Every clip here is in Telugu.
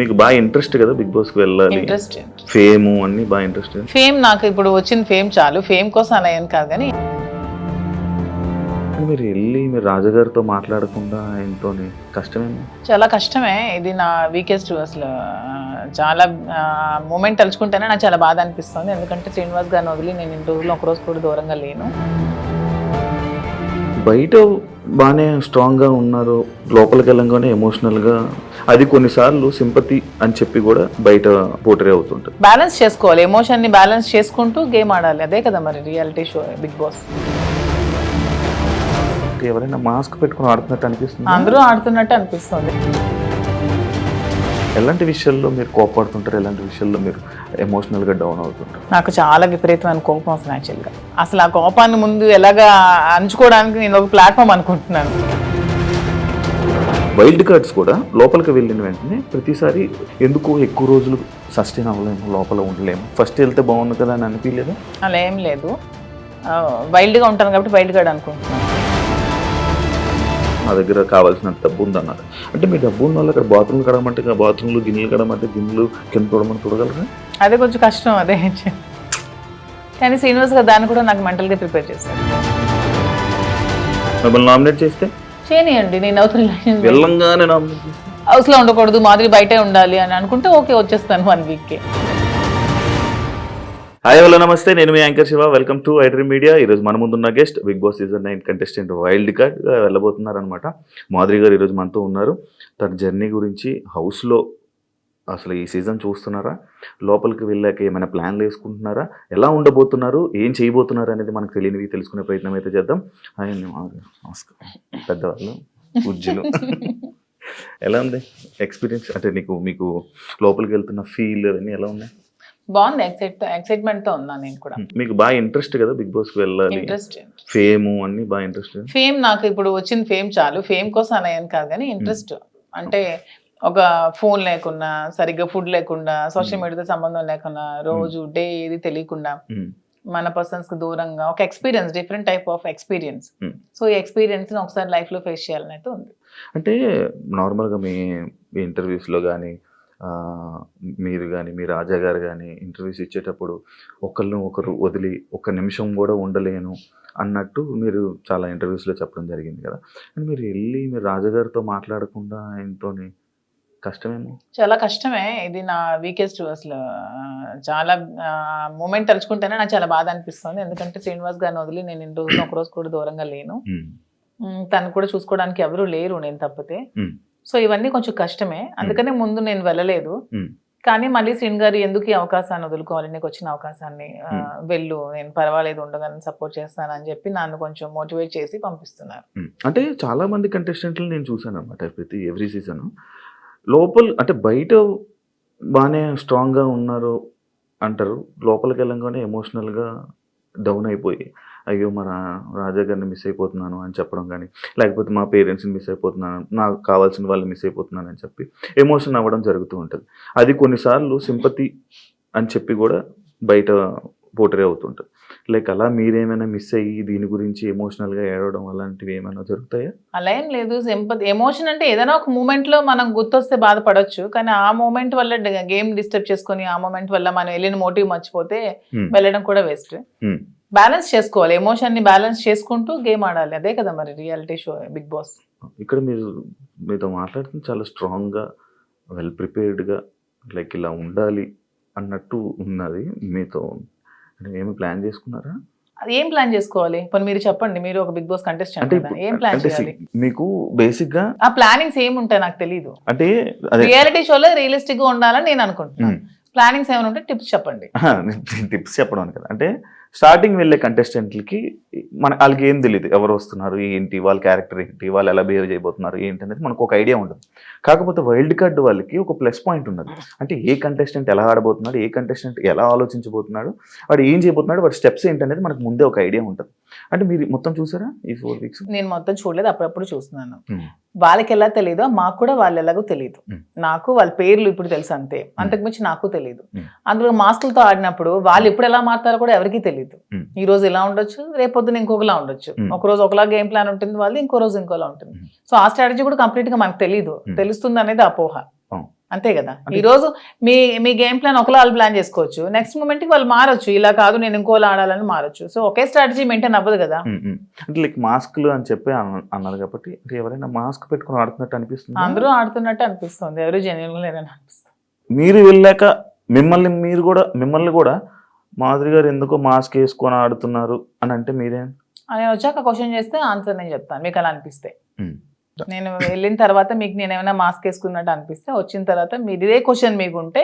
మీకు బాగా ఇంట్రెస్ట్ కదా బిగ్ బాస్ కి వెళ్ళాలి, ఇంట్రెస్ట్ ఫేమ్ అన్ని బాగా ఇంట్రెస్ట్. ఫేమ్ నాకు ఇప్పుడు వచ్చిన ఫేమ్ చాలు, ఫేమ్ కోసం అలా ఏం కాదు కానీ మీరు వెళ్ళి మీరు రాజుగారితో మాట్లాడకుండా ఆయనతోని కష్టమేమో. చాలా కష్టమే. ఇది నా వీకెస్ట్ అసలు చాలా మూమెంట్ తలుచుకుంటేనే నాకు చాలా బాధ అనిపిస్తుంది. ఎందుకంటే శ్రీనివాస్ గారిని వదిలి నేను ఇన్ని రోజులు ఒక రోజు కూడా దూరంగా లేను. బయట బాగానే స్ట్రాంగ్గా ఉన్నారు, లోపలికి వెళ్ళంగానే ఎమోషనల్గా, అది కొన్నిసార్లు సింపతి అని చెప్పి కూడా బయట పోర్ట్రే అవుతుంటుంది. బ్యాలెన్స్ చేసుకోవాలి, ఎమోషన్ని బ్యాలెన్స్ చేసుకుంటూ గేమ్ ఆడాలి. అదే కదా మరి రియాలిటీ షో బిగ్ బాస్. ఎవరైనా మాస్క్ పెట్టుకుని ఆడుతున్నట్టు అనిపిస్తుంది, అందరూ ఆడుతున్నట్టు అనిపిస్తుంది. ఎలాంటి విషయాల్లో మీరు కోపడుతుంటారు, ఎలాంటి విషయాల్లో మీరు ఎమోషనల్గా డౌన్ అవుతుంటారు? నాకు చాలా విపరీతమైన కోపం వస్తుంది యాక్చువల్గా. అసలు ఆ కోపాన్ని ముందు ఎలాగా అంచుకోవడానికి నేను ఒక ప్లాట్ఫామ్ అనుకుంటున్నాను. వైల్డ్ కార్డ్స్ కూడా లోపలికి వెళ్ళిన వెంటనే ప్రతిసారి ఎందుకు ఎక్కువ రోజులు సస్టైన్ అవ్వలేము, లోపల ఉండలేము, ఫస్ట్ వెళ్తే బాగుంది కదా అని అనిపించలేదు? అలా ఏం లేదు, వైల్డ్గా ఉంటాను కాబట్టి వైల్డ్ కార్డ్ అనుకుంటున్నాను. మా దగ్గర కావాల్సినంత డబ్బు ఉందన్నారు అంటే, మీ డబ్బు ఉన్న వాళ్ళు అక్కడ బాత్రూమ్లు కడగమంటే బాత్రూమ్లు, గిన్నెలు కడగమంటే గిన్నెలు, కింద చూడమని చూడగలరా? అదే కొంచెం కష్టం అదే. కానీ శ్రీనివాస్ గారు దాన్ని కూడా నాకు మెంటల్గా ప్రిపేర్ చేశారు. మిమ్మల్ని నామినేట్ చేస్తే చేయనియండి, నేను అవుతున్న వెళ్ళంగానే నామినేట్ చేస్తే హౌస్లో ఉండకూడదు, మాదిరి బయటే ఉండాలి అని అనుకుంటే ఓకే వచ్చేస్తాను 1 వీక్కి. హాయ్ హలో నమస్తే, నేను మీ anchor Shiva. Welcome to iDream media. ఈరోజు మన ముందున్న guest Big Boss season 9 contestant wild కార్డ్గా వెళ్ళబోతున్నారనమాట. మాధురి గారు ఈరోజు మనతో ఉన్నారు. తన జర్నీ గురించి, హౌస్లో అసలు ఈ సీజన్ చూస్తున్నారా, లోపలికి వెళ్ళాక ఏమైనా ప్లాన్లు వేసుకుంటున్నారా, ఎలా ఉండబోతున్నారు, ఏం చేయబోతున్నారు అనేది మనకు తెలియనివి తెలుసుకునే ప్రయత్నం అయితే చేద్దాం. హాయ్ అండి, నమస్కారం. పెద్దవాళ్ళు, పూజ్యులు. ఎలా ఉంది ఎక్స్పీరియన్స్? అంటే మీకు లోపలికి వెళ్తున్న ఫీల్ అవన్నీ ఎలా ఉన్నాయి? బాగుంది, ఎక్సైట్మెంట్ తో ఉన్నా నేను కూడా. మీకు బాగా ఇంట్రెస్ట్ కదా బిగ్ బాస్ కి వెళ్ళాలి, ఇంట్రెస్ట్ ఫేమ్ అన్ని బాగా ఇంట్రెస్ట్. ఫేమ్ నాకు ఇప్పుడు వచ్చిన ఫేమ్ చాలు, ఫేమ్ కోసం అలా ఏం కాదు కానీ ఇంట్రెస్ట్. అంటే ఒక ఫోన్ లేకుండా, సరిగ్గా ఫుడ్ లేకుండా, సోషల్ మీడియాతో సంబంధం లేకుండా, రోజు డే ఏది తెలియకుండా మన పర్సన్స్ కి దూరంగా ఒక experience, different type of experience. So ఈ ఎక్స్పీరియన్స్ ని ఒకసారి లైఫ్ లో ఫేస్ చేయాలని అయితే ఉంది. అంటే నార్మల్గా మీ ఇంటర్వ్యూస్లో కానీ, మీరు కానీ, మీ రాజా గారు కానీ ఇంటర్వ్యూస్ ఇచ్చేటప్పుడు ఒకరు వదిలి ఒక్క నిమిషం కూడా ఉండలేను అన్నట్టు మీరు చాలా ఇంటర్వ్యూస్లో చెప్పడం జరిగింది కదా. అండ్ మీరు వెళ్ళి మీరు రాజాగారితో మాట్లాడకుండా ఆయనతోని కష్టమేమో. చాలా కష్టమే. ఇది నా వీకెస్ట్ అసలు చాలా మూమెంట్ తలుచుకుంటేనే నాకు చాలా బాధ అనిపిస్తుంది. ఎందుకంటే శ్రీనివాస్ గారిని వదిలి నేను ఇన్ని రోజులు ఒక రోజు కూడా దూరంగా లేను. తను కూడా చూసుకోవడానికి ఎవరు లేరు నేను తప్పితే. సో ఇవన్నీ కొంచెం కష్టమే, అందుకనే ముందు నేను వెళ్ళలేదు. కానీ మళ్ళీ శ్రీని గారు ఎందుకు ఈ అవకాశాన్ని వదులుకోవాలి, నీకు వచ్చిన అవకాశాన్ని వెళ్ళు, నేను పర్వాలేదు ఉండగానే సపోర్ట్ చేస్తాను అని చెప్పి నన్ను కొంచెం మోటివేట్ చేసి పంపిస్తున్నారు. అంటే చాలా మంది కంటెస్టెంట్లు నేను చూసాను అనమాట, ప్రతి ఎవ్రీ సీజన్ అంటే బయట బాగానే స్ట్రాంగ్గా ఉన్నారు అంటారు, లోపలికి వెళ్ళంగానే ఎమోషనల్గా డౌన్ అయిపోయి అయ్యో మన రాజా గారిని మిస్ అయిపోతున్నాను అని చెప్పడం కానీ, లేకపోతే మా పేరెంట్స్ని మిస్ అయిపోతున్నాను, నాకు కావాల్సిన వాళ్ళని మిస్ అయిపోతున్నాను అని చెప్పి ఎమోషన్ అవ్వడం జరుగుతూ ఉంటుంది. అది కొన్నిసార్లు సింపతి అని చెప్పి కూడా బయట పోర్ట్రే అవుతుంటుంది. లైక్ అలా మీరేమైనా మిస్ అయ్యి దీని గురించి ఎమోషనల్గా ఏడవడం అలాంటివి ఏమైనా జరుగుతాయా? అలా ఏం లేదు. సింపతి, ఎమోషన్ అంటే ఏదైనా ఒక మూమెంట్లో మనం గుర్తొస్తే బాధపడవచ్చు, కానీ ఆ మూమెంట్ వల్ల గేమ్ డిస్టర్బ్ చేసుకొని ఆ మూమెంట్ వల్ల మనం వెళ్ళిన మోటివ్ మర్చిపోతే వెళ్ళడం కూడా వేస్ట్. బ్యాలెన్స్ చేసుకోవాలి, ఎమోషన్ ని బ్యాలెన్స్ చేసుకుంటూ గేమ్ ఆడాలి. అదే కదా మరి రియాలిటీ షో బిగ్ బాస్. ఇక్కడ మీతో మాట్లాడుతుంది చాలా స్ట్రాంగ్గా, వెల్ ప్రిపేర్డ్గా, లైక్ ఇలా ఉండాలి అన్నట్టు ఉన్నది. మీతో ఏమి ప్లాన్ చేసుకున్నారా? అది ఏం ప్లాన్ చేసుకోవాలి? ఇప్పుడు మీరు చెప్పండి, మీరు ఒక బిగ్ బాస్ కంటెస్టెంట్ కదా, ఏం ప్లాన్ చేయాలి? మీకు బేసిక్ గా ఆ ప్లానింగ్స్ ఏమి ఉంటాయి నాకు తెలియదు. అంటే రియాలిటీ షోలో రియలిస్టిక్ గా ఉండాలని నేను అనుకుంటున్నాను. ప్లానింగ్స్ ఏమైనా ఉంటే టిప్స్ చెప్పండి. టిప్స్ చెప్పడం కదా, అంటే స్టార్టింగ్ వెళ్ళే కంటెస్టెంట్లకి వాళ్ళకి ఏం తెలియదు, ఎవరు వస్తున్నారు ఏంటి, వాళ్ళ క్యారెక్టర్ ఏంటి, వాళ్ళు ఎలా బిహేవ్ చేయబోతున్నారు ఏంటి అనేది మనకు ఒక ఐడియా ఉండదు. కాకపోతే వైల్డ్ కార్డ్ వాళ్ళకి ఒక ప్లస్ పాయింట్ ఉన్నది, అంటే ఏ కంటెస్టెంట్ ఎలా ఆడబోతున్నాడు, ఏ కంటెస్టెంట్ ఎలా ఆలోచించబోతున్నాడు, వాడు ఏం చేయబోతున్నాడు, వాడి స్టెప్స్ ఏంటనేది మనకు ముందే ఒక ఐడియా ఉంటుంది. అంటే మీరు మొత్తం చూసారా ఈ 4 వీక్స్? నేను మొత్తం చూడలేదు, అప్పుడప్పుడు చూస్తున్నాను. వాళ్ళకి ఎలా తెలియదో మాకు కూడా వాళ్ళు ఎలాగో తెలియదు. నాకు వాళ్ళ పేర్లు ఇప్పుడు తెలుసు అంతే, అంతకుమించి నాకు తెలియదు. అందులో మాస్కులతో ఆడినప్పుడు వాళ్ళు ఎప్పుడు ఎలా మారుతారో కూడా ఎవరికి తెలియదు. ఈ రోజు ఇలా ఉండొచ్చు, రేపొద్దున ఇంకొకలా ఉండొచ్చు. ఒక రోజు ఒకలా గేమ్ ప్లాన్ ఉంటుంది వాళ్ళు, ఇంకో రోజు ఇంకోలా ఉంటుంది. సో ఆ స్ట్రాటజీ కూడా కంప్లీట్ గా మనకు తెలియదు, తెలుస్తుంది అనేది అపోహ. అంతే కదా. ఈ రోజు మీ గేమ్ ప్లాన్ ఒకలా వాళ్ళు ప్లాన్ చేసుకోవచ్చు, నెక్స్ట్ మూమెంట్ కి వాళ్ళు మారొచ్చు, ఇలా కాదు నేను ఇంకోలా ఆడాలని మారొచ్చు. సో ఒకే స్ట్రాటజీ మెయింటైన్ అవ్వదు కదా. అంటే లైక్ మాస్క్లు అని చెప్పి అన్నారు కాబట్టి అంటే ఎవరైనా మాస్క్ పెట్టుకుని ఆడుతున్నట్టు అనిపిస్తుంది, అందరూ ఆడుతున్నట్టు అనిపిస్తుంది, ఎవరు జెన్యున్ లేదని అనిపిస్తుంది. మీరు వెళ్ళాక మిమ్మల్ని కూడా మాధురి గారు ఎందుకో మాస్క్ వేసుకొని ఆడుతున్నారు అని అంటే మీరేం? నేను వచ్చాక క్వశ్చన్ చేస్తే ఆన్సర్ నేను చెప్తాను, మీకు అలా అనిపిస్తే. నేను వెళ్ళిన తర్వాత మీకు నేను ఏమైనా మాస్క్ వేసుకున్నట్టు అనిపిస్తే, వచ్చిన తర్వాత మీరు ఇదే క్వశ్చన్ మీకు ఉంటే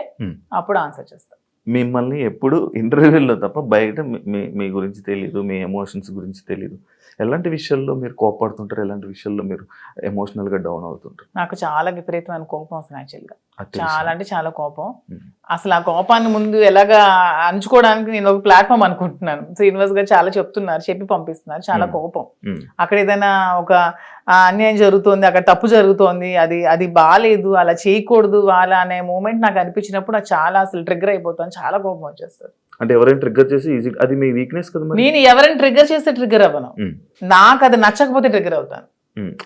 అప్పుడు ఆన్సర్ చేస్తాను. మిమ్మల్ని ఎప్పుడు ఇంటర్వ్యూలో తప్ప బయట మీ గురించి తెలియదు, మీ ఎమోషన్స్ గురించి తెలియదు. ఎలాంటి విషయాల్లో మీరు కోపడుతుంటారు, ఎలాంటి విషయాల్లో మీరు ఎమోషనల్గా డౌన్ అవుతుంటారు? నాకు చాలా విపరీతమైన కోపం వస్తుంది యాక్చువల్గా, చాలా అంటే చాలా కోపం. అసలు ఆ కోపాన్ని ముందు ఎలాగా అంచుకోవడానికి నేను ఒక ప్లాట్ఫామ్ అనుకుంటున్నాను. శ్రీనివాస్ గారు చాలా చెప్తున్నారు, చెప్పి పంపిస్తున్నారు. చాలా కోపం, అక్కడ ఏదైనా ఒక అన్యాయం జరుగుతోంది, అక్కడ తప్పు జరుగుతోంది, అది బాగాలేదు, అలా చేయకూడదు అలా అనే మూమెంట్ నాకు అనిపించినప్పుడు నాకు చాలా అసలు ట్రిగ్గర్ అయిపోతాను, చాలా కోపం వచ్చేస్తుంది. అంటే ఎవరైనా ట్రిగ్గర్ చేసి ఈజీ, అది మీ వీక్నెస్ కదా. నేను ఎవరైనా ట్రిగ్గర్ చేస్తే ట్రిగ్గర్ అవ్వను, నాకు అది నచ్చకపోతే ట్రిగ్గర్ అవుతాను.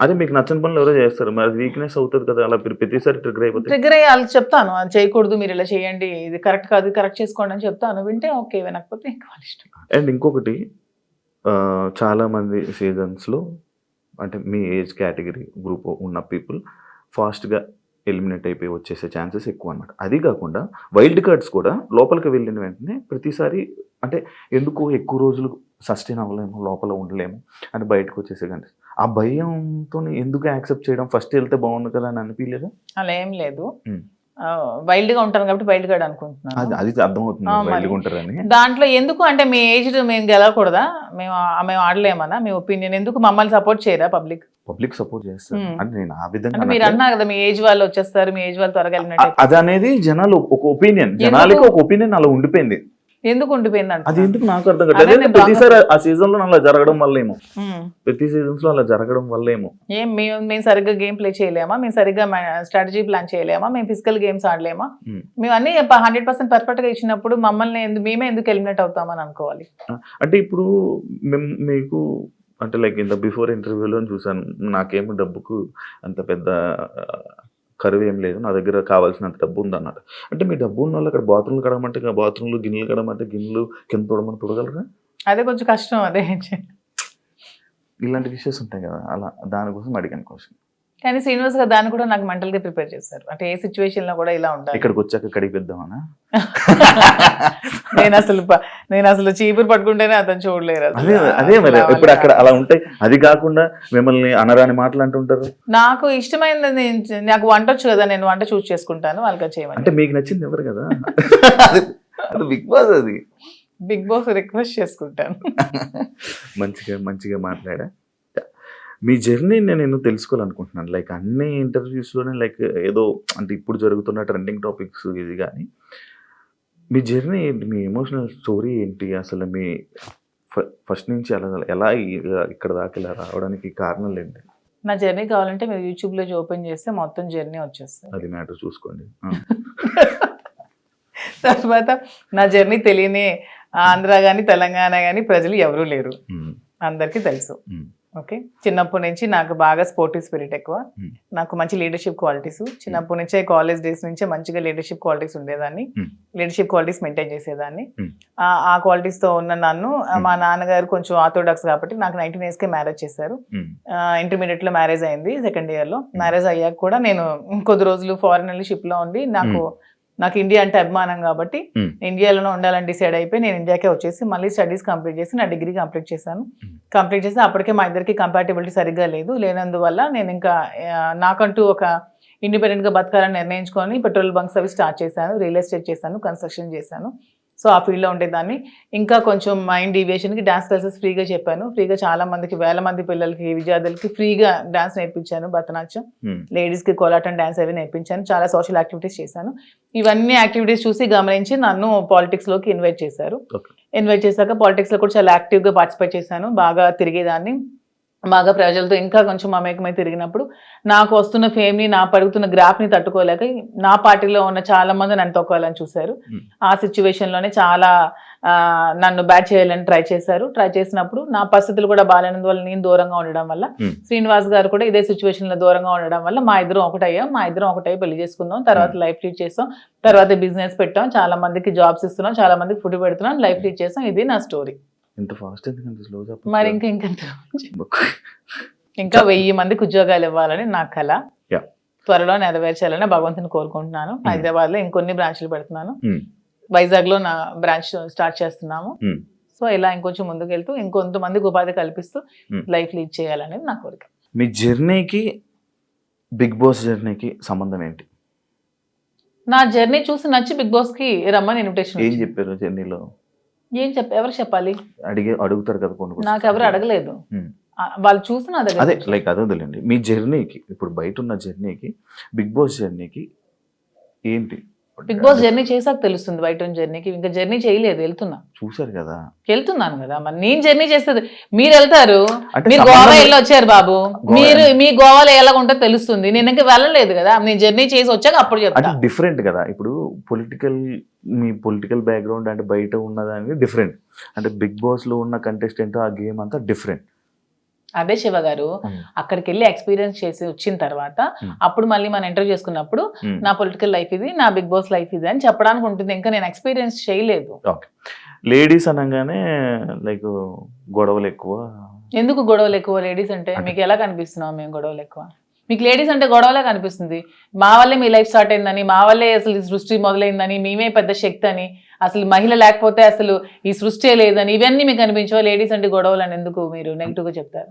అదే మీకు నచ్చని పనులు ఎవరో చేస్తారు, మరి వీక్నెస్ అవుతుంది కదా, అలా ప్రతిసారి ట్రిగ్గర్ అయిపోతుంది. ట్రిగ్గర్ అయ్యి వాళ్ళకి చెప్తాను, అది చేయకూడదు, మీరు ఇలా చేయండి, ఇది కరెక్ట్ కాదు, కరెక్ట్ చేసుకోండి అని చెప్తాను. వింటే ఓకే, వినకపోతే ఇంకా వాళ్ళ ఇష్టం. అండ్ ఇంకొకటి, చాలా మంది సీజన్స్లో అంటే మీ ఏజ్ కేటగిరీ గ్రూప్ ఉన్న పీపుల్ ఫాస్ట్గా ఎలిమినేట్ అయిపోయి వచ్చేసే ఛాన్సెస్ ఎక్కువ అనమాట. అది కాకుండా వైల్డ్ కార్డ్స్ కూడా లోపలికి వెళ్ళిన వెంటనే ప్రతిసారి అంటే ఎందుకు ఎక్కువ రోజులు సస్టైన్ అవ్వలేము, లోపల ఉండలేము అని బయటకు వచ్చేసే కానీ ఆ భయంతో ఎందుకు యాక్సెప్ట్ చేయడం, ఫస్ట్ వెళ్తే బాగుంది కదా అని అనిపించలేదా? అలా ఏం లేదు, వైల్డ్ గా ఉంటాను కాబట్టి వైల్డ్ కార్డ్ అనుకుంటున్నాను. అది అర్థమవుతుంది వైల్డ్ ఉంటారని. దాంట్లో ఎందుకు అంటే మీ ఏజ్ మేము గెలవకూడదా, మేము ఆడలేమన్నా, మీ ఒపీనియన్ ఎందుకు, మమ్మల్ని సపోర్ట్ చేయరా పబ్లిక్ సపోర్ట్ చేస్తారు అంటే నేను ఆ విధంగా మీరు అన్నారు కదా, మీ ఏజ్ వాళ్ళు వచ్చేస్తారు, మీ ఏజ్ వాళ్ళు త్వరగా వెళ్ళినట్టు. అది అనేది జనాలు ఒక ఒపీనియన్, జనాలకి ఒక ఒపీనియన్ అలా ఉండిపోయింది. ఎందుకు ఉండిపోయింది అంటే అది ఎందుకు నాకు అర్థం కాదు. ప్రతిసారి ఆ సీజన్ లో అలా జరగడం వల్లేమో, ప్రతి సీజన్స్ లో అలా జరగడం వల్లేమో. మేము సరిగ్గా గేమ్ ప్లే చేయలేమా, మేము సరిగ్గా స్ట్రాటజీ ప్లాన్ చేయలేమా, మేము ఫిజికల్ గేమ్స్ ఆడలేమా, మేము అన్ని 100% పర్ఫెక్ట్ గా ఇచ్చినప్పుడు మమ్మల్ని మేమే ఎందుకు ఎలిమినేట్ అవుతామని అనుకోవాలి. అంటే ఇప్పుడు మీకు అంటే లైక్ ఇంత బిఫోర్ ఇంటర్వ్యూలో చూసాను, నాకేమో డబ్బుకు అంత పెద్ద కరువు ఏం లేదు, నా దగ్గర కావాల్సినంత డబ్బు ఉంది అన్నట్టు. అంటే మీ డబ్బు ఉన్న వాళ్ళు అక్కడ బాత్రూమ్లు కడమంటే బాత్రూమ్లు, గిన్నెలు కడమంటే గిన్నెలు, కింద తోడమని తొడగలరా? అదే కొంచెం కష్టం. అదే ఇలాంటి విషయస్ ఉంటాయి కదా, అలా దానికోసం అడిగాను క్వశ్చన్. కానీ శ్రీనివాస్ గారు దాన్ని కూడా నాకు మెంటల్ గా ప్రిపేర్ చేశారు, అంటే ఏ సిచ్యువేషన్ లో కూడా ఇలా ఉండాలి. ఇక్కడికి వచ్చాక కడిగిద్దామనా? నేను అసలు చీపురు పట్టుకుంటేనే అతను చూడలేరు. అదే మరి ఇప్పుడు అక్కడ అలా ఉంటాయి. అది కాకుండా మిమ్మల్ని అనరాని మాటలు అంటుంటారు. నాకు ఇష్టమైనది, నాకు వంట వచ్చు కదా, నేను వంట చూస్ చేసుకుంటాను, వాళ్ళకి చేయమని. అంటే మీకు నచ్చింది ఎవరు కదా, అది బిగ్ బాస్, అది బిగ్ బాస్ రిక్వెస్ట్ చేసుకుంటాను. మంచిగా మాట్లాడా. మీ జర్నీ నేను తెలుసుకోవాలనుకుంటున్నాను. లైక్ అన్ని ఇంటర్వ్యూస్లోనే లైక్ ఏదో అంటే ఇప్పుడు జరుగుతున్న ట్రెండింగ్ టాపిక్స్ ఇది, కానీ మీ జర్నీ ఏంటి, మీ ఎమోషనల్ స్టోరీ ఏంటి, అసలు మీ ఫస్ట్ నుంచి ఎలా ఇక్కడ దాకా ఇలా రావడానికి కారణాలు ఏంటి? నా జర్నీ కావాలంటే మీరు యూట్యూబ్లో ఓపెన్ చేస్తే మొత్తం జర్నీ వచ్చేస్తుంది, అది మ్యాటర్ చూసుకోండి. తర్వాత నా జర్నీ తెలియని ఆంధ్ర కానీ తెలంగాణ కానీ ప్రజలు ఎవరూ లేరు, అందరికీ తెలుసు. ఓకే, చిన్నప్పటి నుంచి నాకు బాగా స్పోర్టివ్ స్పిరిట్ ఎక్కువ, నాకు మంచి లీడర్షిప్ క్వాలిటీస్, చిన్నప్పటి నుంచే కాలేజ్ డేస్ నుంచే మంచిగా లీడర్షిప్ క్వాలిటీస్ ఉండేదాన్ని, లీడర్షిప్ క్వాలిటీస్ మెయింటైన్ చేసేదాన్ని. ఆ క్వాలిటీస్ తో ఉన్న నన్ను మా నాన్నగారు కొంచెం ఆర్థోడాక్స్ కాబట్టి నాకు 19 years కే మ్యారేజ్ చేశారు. ఇంటర్మీడియట్ లో మ్యారేజ్ అయింది, సెకండ్ ఇయర్ లో. మ్యారేజ్ అయ్యాక కూడా నేను కొద్ది రోజులు ఫారెన్ వెళ్ళి షిప్ లో ఉండి, నాకు ఇండియా అంటే అభిమానం కాబట్టి ఇండియాలోనే ఉండాలని డిసైడ్ అయిపోయి నేను ఇండియాకే వచ్చేసి మళ్ళీ స్టడీస్ కంప్లీట్ చేసి నా డిగ్రీ కంప్లీట్ చేశాను. కంప్లీట్ చేసి అప్పటికే మా ఇద్దరికి కంపాటబిలిటీ సరిగ్గా లేనందువల్ల నేను ఇంకా నాకంటూ ఒక ఇండిపెండెంట్గా బతకాలని నిర్ణయించుకొని పెట్రోల్ బంక్స్ అవి స్టార్ట్ చేశాను, రియల్ ఎస్టేట్ చేశాను, కన్స్ట్రక్షన్ చేశాను. సో ఆ ఫీల్డ్లో ఉండేదాన్ని. ఇంకా కొంచెం మైండ్ డీవియేషన్కి డాన్స్ క్లాసెస్ ఫ్రీగా చెప్పాను. ఫ్రీగా చాలా మందికి, వేల మంది పిల్లలకి, విద్యార్థులకి ఫ్రీగా డాన్స్ నేర్పించాను, భరతనాట్యం, లేడీస్కి కోలాటం డాన్స్ అవి నేర్పించాను. చాలా సోషల్ యాక్టివిటీస్ చేశాను. ఇవన్నీ యాక్టివిటీస్ చూసి గమనించి నన్ను పాలిటిక్స్లోకి ఇన్వైట్ చేశారు. ఇన్వైట్ చేశాక పాలిటిక్స్లో కూడా చాలా యాక్టివ్గా పార్టిసిపేట్ చేశాను, బాగా తిరిగేదాన్ని. బాగా ప్రజలతో ఇంకా కొంచెం మమేకమై తిరిగినప్పుడు నాకు వస్తున్న ఫేమ్ని నా పడుగుతున్న గ్రాఫ్ని తట్టుకోలేక నా పార్టీలో ఉన్న చాలా మంది నన్ను తొక్కాలని చూశారు. ఆ సిచ్యువేషన్లోనే చాలా నన్ను బ్యాట్ చేయాలని ట్రై చేశారు. ట్రై చేసినప్పుడు నా పరిస్థితులు కూడా బాగాలేనందువల్ల నేను దూరంగా ఉండడం వల్ల శ్రీనివాస్ గారు కూడా ఇదే సిచ్యువేషన్లో దూరంగా ఉండడం వల్ల మా ఇద్దరం ఒకటై పెళ్లి చేసుకుందాం, తర్వాత లైఫ్ లీడ్ చేస్తాం, తర్వాత బిజినెస్ పెట్టాం, చాలా మందికి జాబ్స్ ఇస్తున్నాం, చాలా మందికి ఫుడ్ పెడుతున్నాం, లైఫ్ లీడ్ చేస్తాం. ఇది నా స్టోరీ. ఇంత ఫాస్ట్ ఎందుకంటే స్లో మరి ఇంకా 1000 మందికి ఉద్యోగాలు ఇవ్వాలని నా కళ. త్వరలో నెరవేర్చాలని భగవంతుని కోరుకుంటున్నాను. హైదరాబాద్ లో ఇంకొన్ని బ్రాంచ్లు పెడుతున్నాను, వైజాగ్ లో నా బ్రాంచ్ స్టార్ట్ చేస్తున్నాము. సో ఇలా ఇంకొంచెం ముందుకు వెళ్తూ ఇంకొంతమందికి ఉపాధి కల్పిస్తూ లైఫ్ లీడ్ చేయాలనేది నా కోరిక. మీ జర్నీకి బిగ్ బాస్ జర్నీకి సంబంధం ఏంటి? నా జర్నీ చూసి నచ్చి బిగ్ బాస్ కి రమ్మని ఇన్విటేషన్. ఏం చెప్పారు జర్నీలో? ఎవరు చెప్పాలి? అడుగుతారు కదా కొన్ని. నాకు ఎవరు అడగలేదు, వాళ్ళు చూసి నా దగ్గర. అదే లైక్ అదే వదిలేండి. మీ జర్నీకి ఇప్పుడు బయట ఉన్న జర్నీకి బిగ్ బాస్ జర్నీకి ఏంటి? బిగ్ బాస్ జర్నీ చేసాక తెలుస్తుంది బయట ఉన్న జర్నీకి. ఇంకా జర్నీ చేయలేదు, చూసారు కదా, వెళ్తున్నాను కదా. మరి నేను జర్నీ చేస్తుంది, మీరు వెళ్తారు, మీరు గోవా వెళ్ళి వచ్చారు బాబు, మీరు మీ గోవాలో ఎలా ఉంటుందో తెలుస్తుంది. నేను ఇంకా వెళ్ళలేదు కదా, నేను జర్నీ చేసి వచ్చాక అప్పుడు చెప్తాను. డిఫరెంట్ కదా. ఇప్పుడు మీ పొలిటికల్ బ్యాక్గ్రౌండ్ అంటే బయట ఉన్నదానికి డిఫరెంట్, అంటే బిగ్ బాస్ లో ఉన్న కంటెస్టెంట్ ఆ గేమ్ అంతా డిఫరెంట్. అదే శివ గారు, అక్కడికి వెళ్ళి ఎక్స్పీరియన్స్ చేసి వచ్చిన తర్వాత అప్పుడు మళ్ళీ మనం ఇంటర్వ్యూ చేసుకున్నప్పుడు నా పొలిటికల్ లైఫ్ ఇది, నా బిగ్ బాస్ లైఫ్ ఇది అని చెప్పడానికి ఉంటుంది. ఇంకా నేను ఎక్స్పీరియన్స్ చేయలేదు. లేడీస్ అనగానే లైక్ గొడవలు ఎక్కువ. ఎందుకు గొడవలు ఎక్కువ? లేడీస్ అంటే మీకు ఎలా కనిపిస్తున్నాం మేము గొడవలు ఎక్కువ? మీకు లేడీస్ అంటే గొడవలే కనిపిస్తుంది. మా వల్లే మీ లైఫ్ స్టార్ట్ అయిందని, మా వల్లే అసలు ఈ సృష్టి మొదలైందని, మేమే పెద్ద శక్తి అని, అసలు మహిళ లేకపోతే అసలు ఈ సృష్టి లేదని, ఇవన్నీ మీకు అనిపించవా? లేడీస్ అంటే గొడవలు అని ఎందుకు మీరు నెగిటివ్ గా చెప్తారు?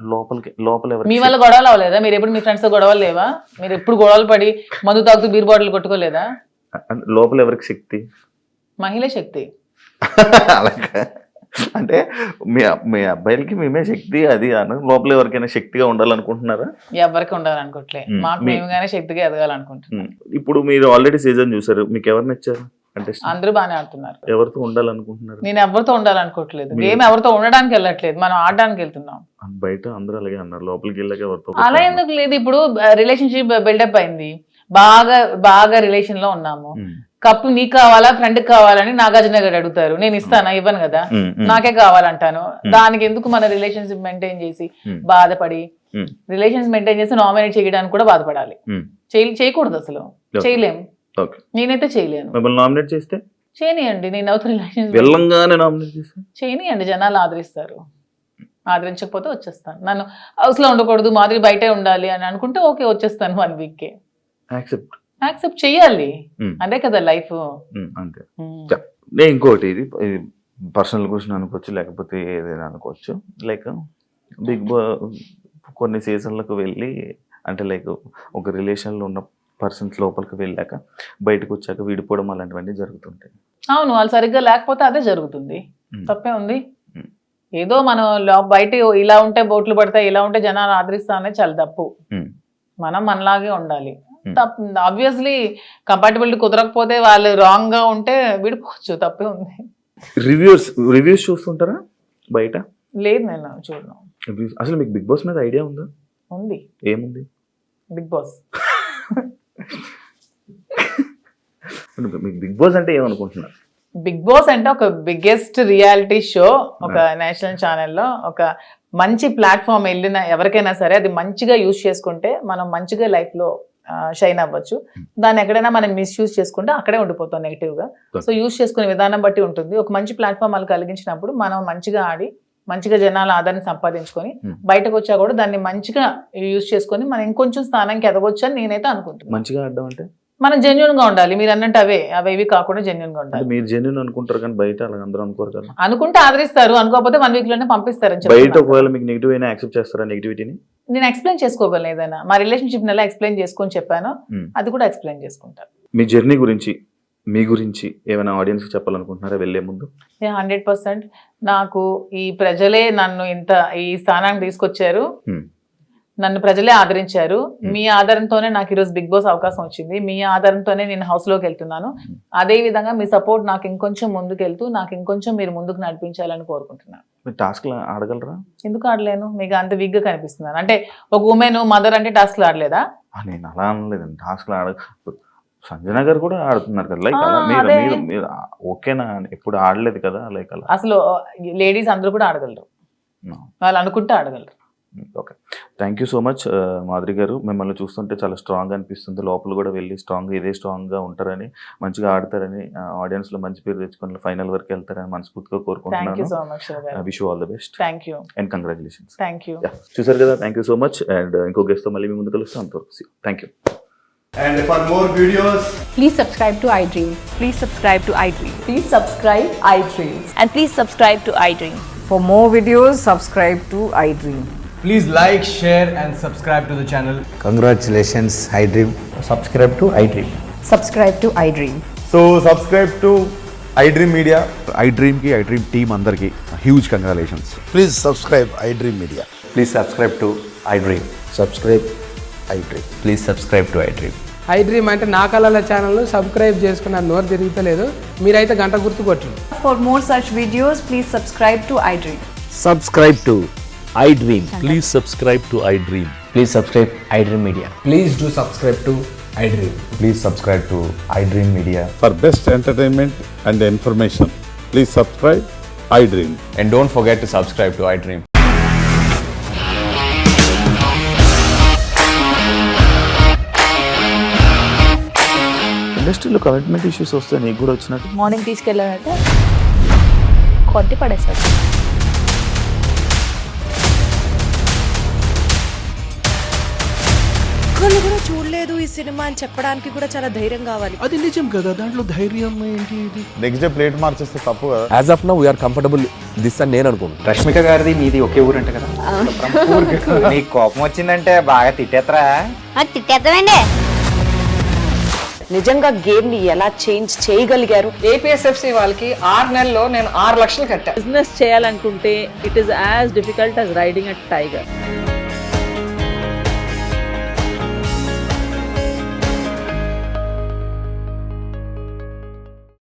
మీ వల్ల గొడవలు అవ్వలేదా? మీరు ఎప్పుడు మీ ఫ్రెండ్స్ తో గొడవలు లేవా? మీరు ఎప్పుడు గొడవలు పడి మందు తాగుతూ బీర్ బాటిల్ కొట్టుకోలేదా? లోపల ఎవరికి శక్తి? మహిళ శక్తి. అంటే మీ అబ్బాయిలకి మేమే శక్తి అది అన్న, లోపల ఎవరికైనా శక్తిగా ఉండాలనుకుంటున్నారా? ఎవరికి ఉండాలనుకోవట్లే, మాకు మేముగానే శక్తిగా ఎదగాలనుకుంటున్నాం. ఇప్పుడు మీరు ఆల్రెడీ సీజన్ చూసారు, మీకు ఎవరు నచ్చారు? అంటే అందరూ బాగానే ఆడుతున్నారు. ఎవరితో ఉండాలనుకుంటున్నారు? నేను ఎవరితో ఉండాలనుకోవట్లేదు, గేమ్ ఎవరితో ఉండడానికి వెళ్ళట్లేదు, మనం ఆడడానికి వెళ్తున్నాం. బయట అందరూ అలాగే అన్నారు, లోపలికి వెళ్ళాక ఎవరితో? అలా ఎందుకు లేదు, ఇప్పుడు రిలేషన్షిప్ బిల్డప్ అయింది, బాగా రిలేషన్ లో ఉన్నాము, కప్పు నీకు కావాలా ఫ్రెండ్ కావాలని నాగార్జున గారు అడుగుతారు, నేను ఇస్తానా? ఇవ్వను కదా, నాకే కావాలంటాను. దానికి ఎందుకు మన రిలేషన్షిప్ మెయింటైన్ చేసి బాధపడి, రిలేషన్స్ మెయింటైన్ చేసి నామినేట్ చేయడానికి కూడా బాధపడాలి? చేయకూడదు, అసలు చేయలేము. నేనైతే చేయలేను. నామినేట్ చేస్తే చేయనియండి, నేను అవుతా రిలేషన్స్ చేయనియండి, జనాలు ఆదరిస్తారు. ఆదరించకపోతే వచ్చేస్తాను. నన్ను హౌస్ లో ఉండకూడదు, మాదిరి బయటే ఉండాలి అని అనుకుంటే ఓకే, వచ్చేస్తాను 1 week. యాక్సెప్ట్ చెయ్యాలి, అదే కదా లైఫ్. అంతే. నేను ఇంకోటి, ఇది పర్సనల్ క్వశ్చన్ అనుకోవచ్చు, లేకపోతే ఏదైనా అనుకోవచ్చు. లైక్ బిగ్ బాస్ కొన్ని సీజన్లకు వెళ్ళి, అంటే లైక్ ఒక రిలేషన్లో ఉన్న పర్సన్స్ లోపలికి వెళ్ళాక బయటకు వచ్చాక విడిపోవడం అలాంటివన్నీ జరుగుతుంటాయి. అవును, వాళ్ళు సరిగ్గా లేకపోతే అదే జరుగుతుంది, తప్పే ఉంది. ఏదో మనం బయట ఇలా ఉంటే బోట్లు పడతాయి, ఇలా ఉంటే జనాలు ఆదరిస్తా అనేది చాలా తప్పు. మనం మనలాగే ఉండాలి. ఆబ్వియస్లీ కంపాటబిలిటీ కుదరకపోతే వాళ్ళు రాంగ్ గా ఉంటే విడిపోవచ్చు, తప్పే ఉంది. రివ్యూస్ చూస్తుంటారా బయట? లేదు, నేను చూడను. అసలు మీకు బిగ్ బాస్ మీద ఐడియా ఉందా? ఉంది. ఏముంది? Bigg Boss. మీకు బిగ్ బాస్ అంటే ఏమనుకుంటున్నారు? బిగ్ బాస్ అంటే ఒక బిగ్గెస్ట్ రియాలిటీ షో, ఒక నేషనల్ ఛానల్లో ఒక మంచి ప్లాట్ఫామ్. వెళ్ళిన ఎవరికైనా సరే అది మంచిగా యూజ్ చేసుకుంటే మనం మంచిగా లైఫ్ లో షైన్ అవ్వచ్చు. దాన్ని ఎక్కడైనా మనం మిస్యూజ్ చేసుకుంటే అక్కడే ఉండిపోతాం నెగిటివ్ గా. సో యూజ్ చేసుకునే విధానం బట్టి ఉంటుంది. ఒక మంచి ప్లాట్ఫామ్ వాళ్ళు కలిగించినప్పుడు మనం మంచిగా ఆడి మంచిగా జనాల ఆదరణ సంపాదించుకొని బయటకు వచ్చా కూడా దాన్ని మంచిగా యూజ్ చేసుకొని మనం ఇంకొంచెం స్థానానికి ఎదగొచ్చు అని నేనైతే అనుకుంటున్నాను. మంచిగా ఆడడం అంటే మనం జెన్యున్ గా ఉండాలి. మీరు అన్నట్టు అవేవి కాకుండా జెన్యున్ గా ఉండాలి. మీరు జెన్యున్ అనుకుంటారు కానీ బయట అలా అందరూ అనుకోరు కదా. అనుకుంటే ఆదరిస్తారు, అనుకోకపోతే 1 week లోనే పంపిస్తారు. బయట ఒకవేళ మీకు నెగిటివ్ అయినా యాక్సెప్ట్ చేస్తారా? నెగిటివిటీని నేను ఎక్స్ప్లెయిన్ చేసుకోగలను, ఏదైనా మా రిలేషన్షిప్ ఎలా ఎక్స్ప్లెయిన్ చేసుకొని చెప్పాను అది కూడా ఎక్స్ప్లెయిన్ చేసుకుంటాను. మీ జర్నీ గురించి, మీ గురించి ఏమైనా ఆడియన్స్ చెప్పాలనుకుంటున్నారా వెళ్ళే ముందు? 100% నాకు ఈ ప్రజలే నన్ను ఇంత ఈ స్థానానికి తీసుకొచ్చారు. నన్ను ప్రజలే ఆదరించారు. మీ ఆధారంతోనే నాకు ఈరోజు బిగ్ బాస్ అవకాశం వచ్చింది. మీ ఆధారంతోనే నేను హౌస్ లోకి వెళ్తున్నాను. అదే విధంగా మీ సపోర్ట్ నాకు ఇంకొంచెం ముందుకెళ్తూ నాకు ఇంకొంచెం మీరు ముందుకు నడిపించాలని కోరుకుంటున్నాను. మీరు టాస్క్లు ఆడగలరా? ఎందుకు ఆడలేను? మీకు అంత వీక్ గా కనిపిస్తున్నాను అంటే ఒక ఉమెన్ మదర్ అంటే టాస్క్లు ఆడలేదా? నేను అలా అనలేదండి. టాస్క్లు సంజన గారు కూడా ఆడుతున్నారు కదా, లైక్ అలా అదే. మీరు ఓకేనా? ఎప్పుడు ఆడలేదు కదా లైక్ అలా. అసలు లేడీస్ అందరూ కూడా ఆడగలరు, వాళ్ళు అనుకుంటే ఆడగలరు. Okay, thank you so much Madhuri garu. మిమ్మల్ని చూస్తుంటే చాలా స్ట్రాంగ్ అనిపిస్తుంది. లోపల కూడా వెళ్ళి ఇదే స్ట్రాంగ్గా ఉంటారని, మంచిగా ఆడతారని, ఆడియన్స్లో మంచి పేరు తెచ్చుకొని ఫైనల్ వరకు వెళ్తారని మనస్ఫూర్తిగా థ్యాంక్ యూ కోరుకుంటున్నాను. So much. Wish you all the best thank you and congratulations. Thank you. చూసారు కదా, thank you so much. And ఇంకో గెస్ట్తో మళ్ళీ మీ ముందు కలుస్తాం. అంతవరకు thank you. And for more videos, Please subscribe to iDream. Please subscribe to iDream. Please subscribe iDream. And please subscribe to iDream. For more videos, subscribe to iDream. please like, share and subscribe to the channel. Congratulations, iDream. Subscribe to iDream. Subscribe to iDream. So subscribe to iDream Media. iDream team andarki huge congratulations. Please subscribe iDream Media. Please subscribe to iDream. Subscribe iDream. Please subscribe to iDream. iDream అంటే నా కళల ఛానల్ను సబ్స్క్రైబ్ చేసుకున్న నోరు తిరుగుతలేదు, మీరైతే గంట గుర్తు కొట్టండి. For more such videos, please subscribe to iDream. Subscribe to iDream. Please subscribe to iDream. Please subscribe iDream Media. Please do subscribe to iDream. Please subscribe to iDream Media. For best entertainment and information, please subscribe iDream. And don't forget to subscribe to iDream. ఇండస్ట్రీలో కమిట్మెంట్ ఇష్యూస్ వస్తే నీకు కూడా వచ్చినట్టు? మార్నింగ్ తీసుకెళ్ళాలంటే కొట్టి పడేసాడు. ఒక్కళ్ళు కూడా చూడలేదు ఈ సినిమా అని చెప్పడానికి కూడా చాలా ధైర్యం కావాలి. అది నిజం కదా, దాంట్లో ధైర్యం ఏంటి? ఇది నెక్స్ట్ డే ప్లేట్ మార్చేస్తే తప్పు కదా. As of now we are comfortable this అని నేను అనుకుంటున్నాను. రష్మిక గారిది మీది ఒకే ఊరు అంట కదా? నీకు కోపం వచ్చిందంటే బాగా తిట్టేత్తరా? తిట్టేద్దామండి. నిజంగా గేమ్ ని ఎలా చేంజ్ చేయగలిగారు? ఏపీఎస్ఎఫ్సి వాళ్ళకి 6 నెలల్లో నేను 6 లక్షలు కట్టా. బిజినెస్ చేయాలనుకుంటే it is as difficult as riding a tiger.